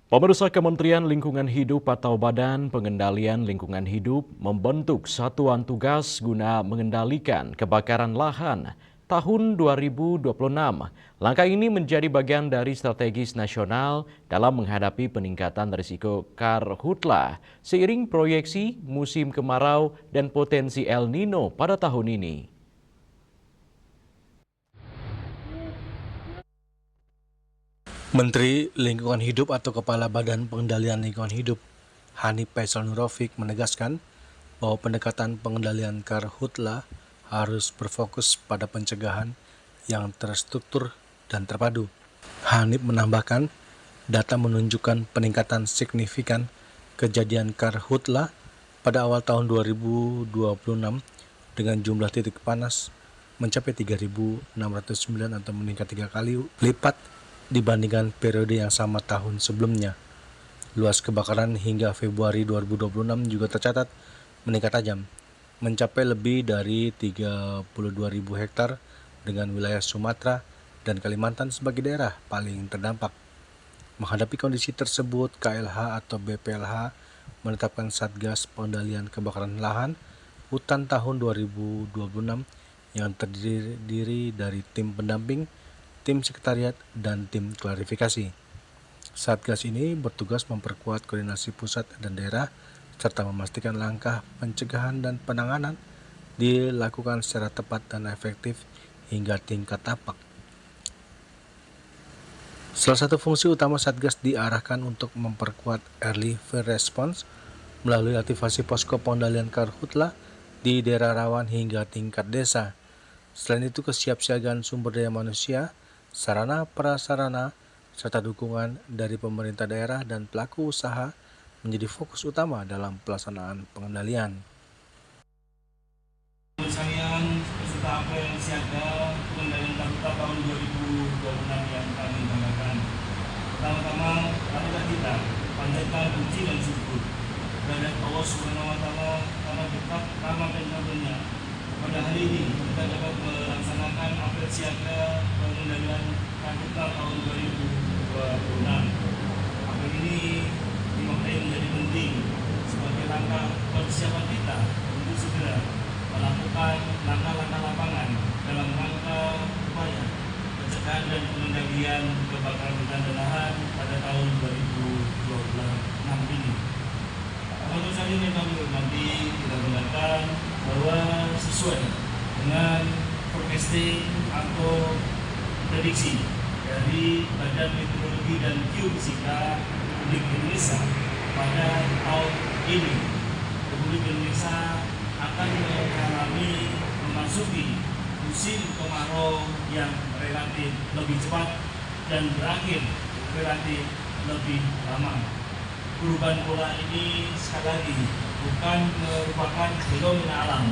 Pemirsa Kementerian Lingkungan Hidup atau Badan Pengendalian Lingkungan Hidup membentuk satuan tugas guna mengendalikan kebakaran lahan tahun 2026. Langkah ini menjadi bagian dari strategis nasional dalam menghadapi peningkatan risiko karhutlah seiring proyeksi musim kemarau dan potensi El Nino pada tahun ini. Menteri Lingkungan Hidup atau Kepala Badan Pengendalian Lingkungan Hidup, Hanif Faisal Nurrafiq menegaskan bahwa pendekatan pengendalian karhutla harus berfokus pada pencegahan yang terstruktur dan terpadu. Hanif menambahkan, data menunjukkan peningkatan signifikan kejadian karhutla pada awal tahun 2026 dengan jumlah titik panas mencapai 3.609 atau meningkat 3 kali lipat dibandingkan periode yang sama tahun sebelumnya. Luas kebakaran hingga Februari 2026 juga tercatat meningkat tajam, mencapai lebih dari 32.000 hektar dengan wilayah Sumatera dan Kalimantan sebagai daerah paling terdampak. Menghadapi kondisi tersebut, KLH atau BPLH menetapkan Satgas Pengendalian Kebakaran Lahan Hutan tahun 2026 yang terdiri dari tim pendamping, tim sekretariat, dan tim klarifikasi. Satgas ini bertugas memperkuat koordinasi pusat dan daerah serta memastikan langkah pencegahan dan penanganan dilakukan secara tepat dan efektif hingga tingkat tapak. Salah satu fungsi utama Satgas diarahkan untuk memperkuat early fire response melalui aktivasi posko pengendalian karhutla di daerah rawan hingga tingkat desa. Selain itu, kesiapsiagaan sumber daya manusia, sarana prasarana, serta dukungan dari pemerintah daerah dan pelaku usaha menjadi fokus utama dalam pelaksanaan pengendalian. Sekalian peserta apel siaga pengendalian karhutla tahun 2026 yang kami banggakan. Pertama-tama, marilah kita panjatkan puji dan syukur kepada Allah Subhanahu wa Ta'ala karena berkat rahmat dan karunia pada hari ini kita dapat melaksanakan apel siaga pengendalian karhutla tahun 2026. Apel ini dimaknai menjadi penting sebagai langkah persiapan kita untuk segera melakukan langkah-langkah lapangan dalam rangka upaya pencegahan dan pengendalian kebakaran hutan dan lahan pada tahun 2026 ini. Tentu saja yang kami hormati, kita banggakan bahwa sesuai dengan forecasting atau prediksi dari Badan Meteorologi dan Geofisika Republik Indonesia pada tahun ini, Republik Indonesia akan memasuki musim kemarau yang relatif lebih cepat dan berakhir relatif lebih lama. Perubahan pola ini sekali lagi bukan merupakan fenomena alam,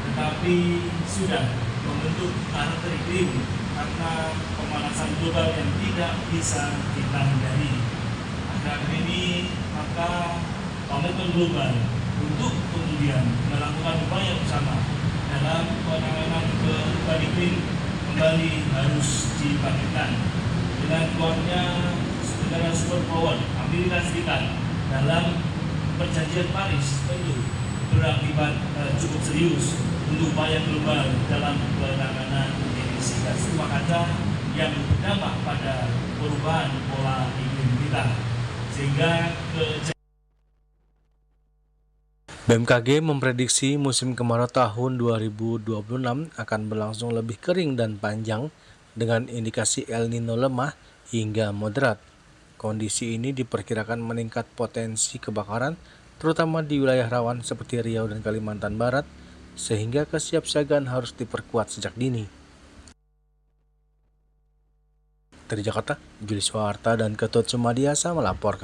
tetapi sudah membentuk karakter iklim karena pemanasan global yang tidak bisa kita hindari. Akhir ini maka komitmen global untuk kemudian melakukan upaya bersama dalam penanganan perubahan iklim kembali harus dibangkitkan dengan kuatnya negara superpower Amerika Serikat dalam perjanjian Paris tentu berakibat cukup serius untuk upaya global dalam penanganan emisi gas rumah kaca yang berdampak pada perubahan pola iklim kita sehingga BMKG memprediksi musim kemarau tahun 2026 akan berlangsung lebih kering dan panjang dengan indikasi El Nino lemah hingga moderat. Kondisi ini diperkirakan meningkat potensi kebakaran, terutama di wilayah rawan seperti Riau dan Kalimantan Barat, sehingga kesiapsiagaan harus diperkuat sejak dini. Dari Jakarta, Julius Warta dan Ketut Sumadiasa melaporkan.